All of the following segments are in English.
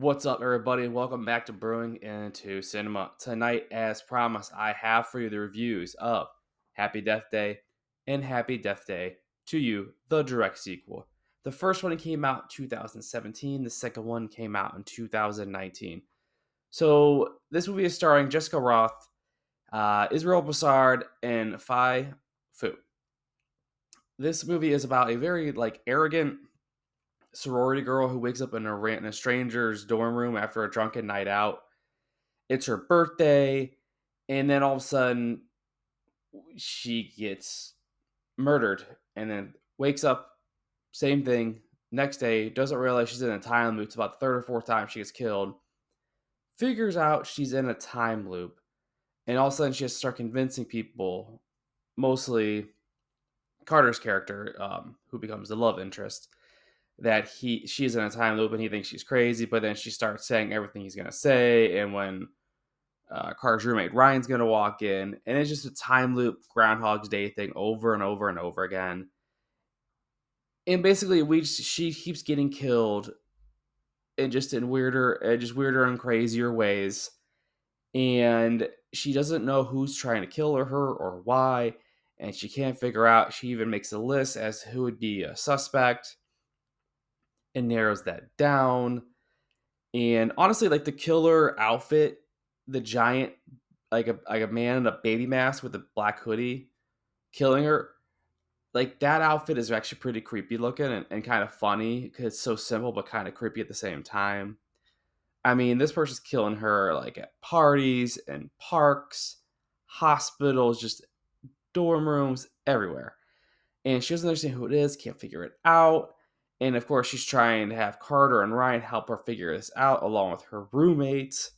What's up, everybody? Welcome back to Brewing into Cinema. Tonight, as promised, I have for you the reviews of Happy Death Day and Happy Death Day to You, the direct sequel. The first one came out in 2017, the second one came out in 2019. So, this movie is starring Jessica Roth, Israel Bassard, and Phi Fu. This movie is about a very arrogant sorority girl who wakes up in a stranger's dorm room after a drunken night out. It's her birthday, and then all of a sudden she gets murdered, and then wakes up, same thing. Next day, doesn't realize she's in a time loop. It's about the third or fourth time she gets killed. Figures out she's in a time loop, and all of a sudden she has to start convincing people, mostly Carter's character, who becomes the love interest, that she's in a time loop and he thinks she's crazy. But then she starts saying everything he's gonna say, and when Carter's roommate Ryan's gonna walk in, and it's just a time loop Groundhog's Day thing over and over and over again. And basically, she keeps getting killed, and just weirder and crazier ways. And she doesn't know who's trying to kill her or why, and she can't figure out. She even makes a list as to who would be a suspect and narrows that down. And honestly, like the killer outfit, the giant, like a man in a baby mask with a black hoodie killing her, like that outfit is actually pretty creepy looking and kind of funny because it's so simple but kind of creepy at the same time. I mean, this person's killing her like at parties and parks, hospitals, just dorm rooms, everywhere. And she doesn't understand who it is, can't figure it out. And of course, she's trying to have Carter and Ryan help her figure this out along with her roommates.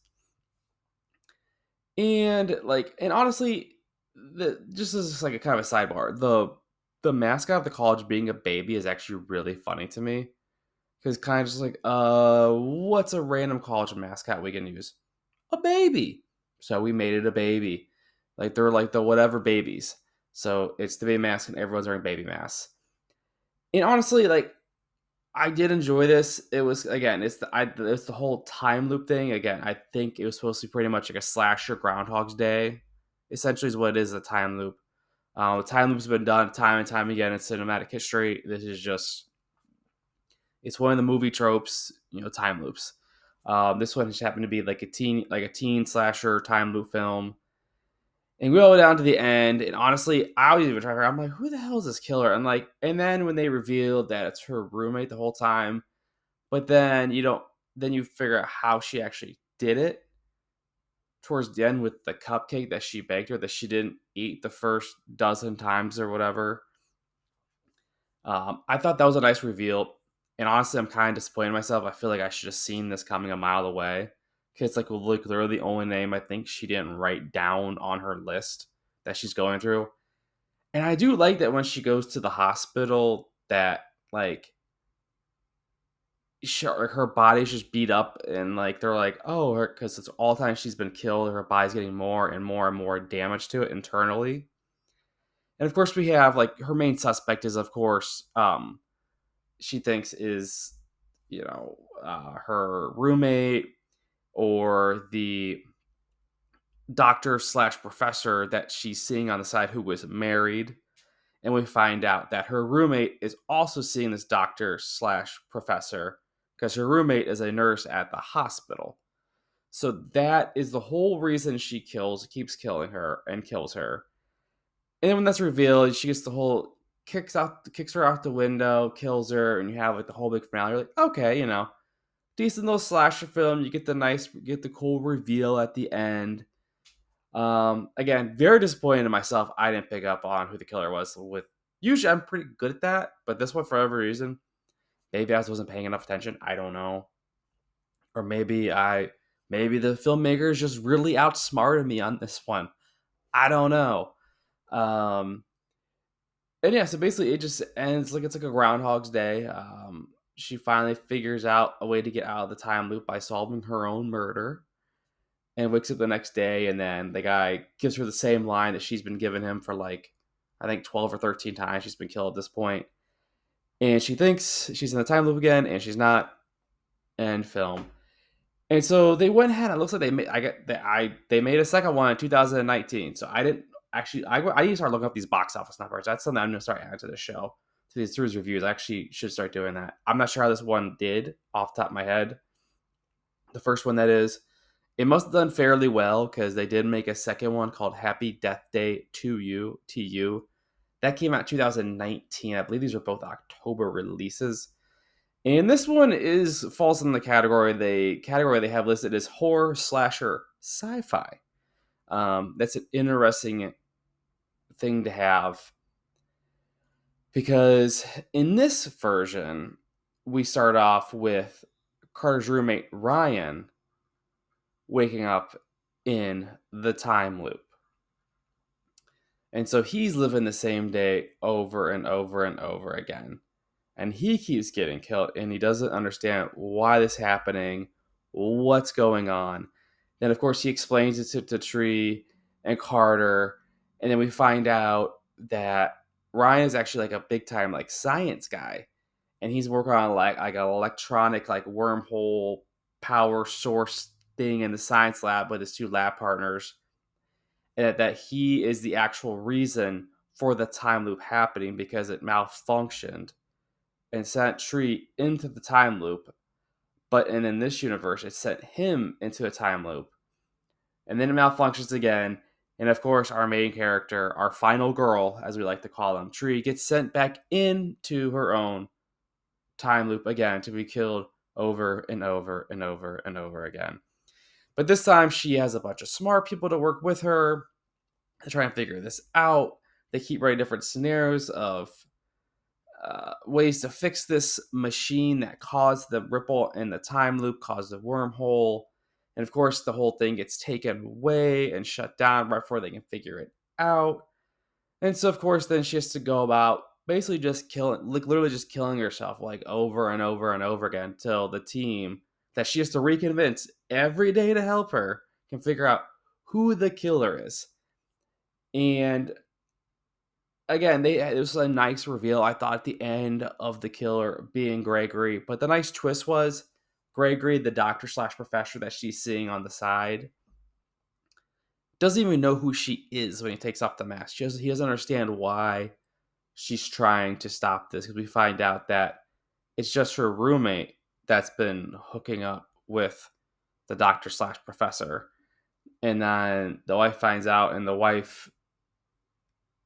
And honestly, just as like a kind of a sidebar, the mascot of the college being a baby is actually really funny to me because kind of just like, what's a random college mascot we can use? A baby. So we made it a baby. Like they're like the whatever babies. So it's the baby mask and everyone's wearing baby masks. And honestly, like I did enjoy this. It was again, it's the whole time loop thing. Again, I think it was supposed to be pretty much like a slasher Groundhog's Day. Essentially, is what it is, a time loop. The time loop's been done time and time again in cinematic history. This is just it's one of the movie tropes, time loops. This one just happened to be like a teen slasher time loop film. And we go down to the end, and honestly, I was even trying to figure out, I'm like, who the hell is this killer? And then when they revealed that it's her roommate the whole time, but then then you figure out how she actually did it towards the end with the cupcake that she baked her that she didn't eat the first dozen times or whatever. I thought that was a nice reveal, and honestly, I'm kind of disappointed in myself. I feel like I should have seen this coming a mile away. Cause it's like literally the only name I think she didn't write down on her list that she's going through. And I do like that when she goes to the hospital, that like her body's just beat up, and like they're like, oh, because it's all the time she's been killed, her body's getting more and more and more damage to it internally. And of course, we have like her main suspect is, of course, she thinks is, her roommate or the doctor slash professor that she's seeing on the side who was married. And we find out that her roommate is also seeing this doctor slash professor because her roommate is a nurse at the hospital. So that is the whole reason she keeps killing her and kills her. And then when that's revealed, she gets the whole kicks her out the window, kills her, and you have like the whole big finale. You're like, okay, decent little slasher film. You get the cool reveal at the end. Again, very disappointed in myself. I didn't pick up on who the killer was. With usually, I'm pretty good at that, but this one, for every reason, maybe I just wasn't paying enough attention. I don't know, or maybe the filmmakers just really outsmarted me on this one. I don't know. Um, and yeah, so basically, it just ends like it's like a Groundhog's Day. She finally figures out a way to get out of the time loop by solving her own murder and wakes up the next day, and then the guy gives her the same line that she's been giving him for like I think 12 or 13 times she's been killed at this point. And she thinks she's in the time loop again, and she's not. End film. And so they went ahead. It looks like they made a second one in 2019. So I didn't actually. I need to start looking up these box office numbers. That's something I'm gonna start adding to the show, to these reviews. I actually should start doing that. I'm not sure how this one did off the top of my head. The first one, that is, it must have done fairly well because they did make a second one called Happy Death Day to You, TU. That came out 2019. I believe these are both October releases. And this one falls in the category they have listed as horror slasher sci-fi. That's an interesting thing to have because in this version we start off with Carter's roommate Ryan waking up in the time loop. And so he's living the same day over and over and over again. And he keeps getting killed and he doesn't understand why this is happening, what's going on. Then of course he explains it to Tree and Carter, and then we find out that Ryan is actually like a big time like science guy, and he's working on like an electronic like wormhole power source thing in the science lab with his two lab partners, and that he is the actual reason for the time loop happening because it malfunctioned and sent Tree into the time loop. But and in this universe, it sent him into a time loop. And then it malfunctions again. And of course, our main character, our final girl, as we like to call him, Tree, gets sent back into her own time loop again to be killed over and over and over and over again. But this time, she has a bunch of smart people to work with her to try and figure this out. They keep writing different scenarios of ways to fix this machine that caused the ripple in the time loop, caused the wormhole. And of course, the whole thing gets taken away and shut down right before they can figure it out. And so, of course, then she has to go about basically just killing, like literally just killing herself, like over and over and over again, till the team that she has to reconvince every day to help her can figure out who the killer is. And again, it was a nice reveal. I thought at the end of the killer being Gregory, but the nice twist was Gregory, the doctor slash professor that she's seeing on the side, doesn't even know who she is when he takes off the mask. He doesn't understand why she's trying to stop this because we find out that it's just her roommate that's been hooking up with the doctor slash professor. And then the wife finds out, and the wife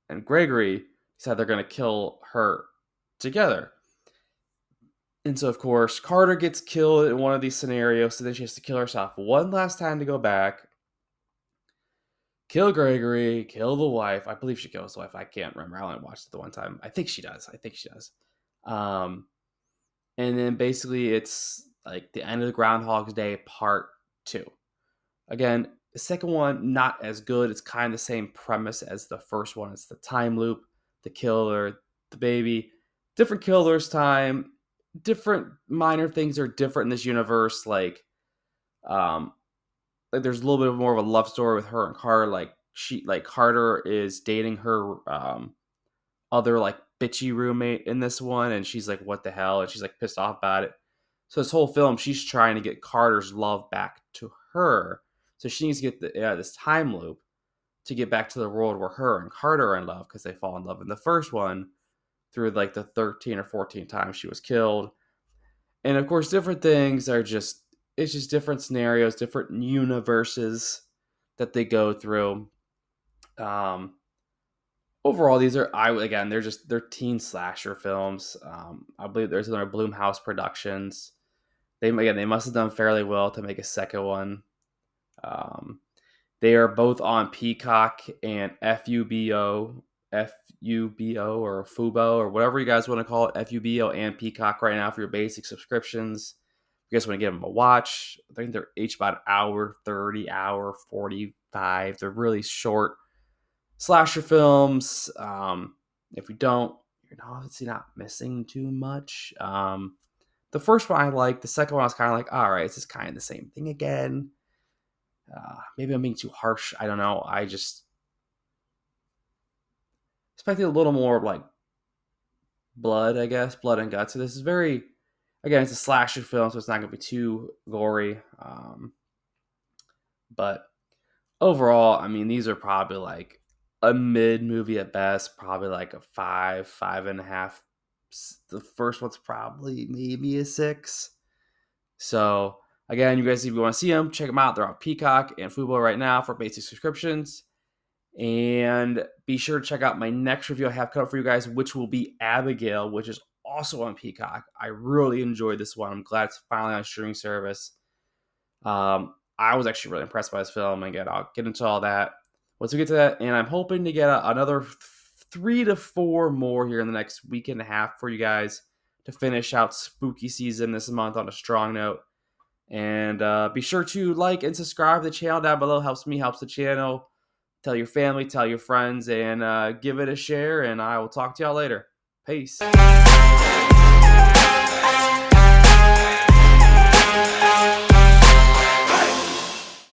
and Gregory said they're going to kill her together. And so, of course, Carter gets killed in one of these scenarios, so then she has to kill herself one last time to go back, kill Gregory, kill the wife. I believe she kills the wife. I can't remember. I only watched it the one time. I think she does. Um, and then basically, it's like the end of the Groundhog's Day part 2. Again, the second one, not as good. It's kind of the same premise as the first one. It's the time loop, the killer, the baby, different killers time, different minor things are different in this universe. Um, like there's a little bit more of a love story with her and Carter. Like Carter is dating her other like bitchy roommate in this one, and she's like, "What the hell?" And she's like pissed off about it. So this whole film, she's trying to get Carter's love back to her. So she needs to get this time loop to get back to the world where her and Carter are in love because they fall in love in the first one through like the 13 or 14 times she was killed. And of course, different things are just, it's just different scenarios, different universes that they go through. Um, Overall, they're teen slasher films. I believe there's another Bloomhouse Productions. They must have done fairly well to make a second one. Um, they are both on Peacock and FUBO or Fubo or whatever you guys want to call it, FUBO and Peacock right now for your basic subscriptions. If you guys want to give them a watch, I think they're each about an hour 30, hour 45. They're really short slasher films. If you don't, you're obviously not missing too much. The first one I liked. The second one I was kind of like, all right, it's just kind of the same thing again. Maybe I'm being too harsh. I don't know. I just expected a little more like blood, I guess, blood and guts. So this is very. Again, it's a slasher film, so it's not going to be too gory. But overall, I mean, these are probably like a mid movie at best, probably like a 5.5. The first one's probably maybe a 6. So again, you guys, if you want to see them, check them out. They're on Peacock and Fubo right now for basic subscriptions. And be sure to check out my next review I have cut up for you guys, which will be Abigail, which is also on Peacock. I really enjoyed this one. I'm glad it's finally on a streaming service. I was actually really impressed by this film. Again, I'll get into all that once we get to that. And I'm hoping to get another 3 to 4 more here in the next week and a half for you guys to finish out spooky season this month on a strong note. And be sure to like and subscribe to the channel down below. Helps me, helps the channel. Tell your family, tell your friends, and give it a share. And I will talk to y'all later. Peace.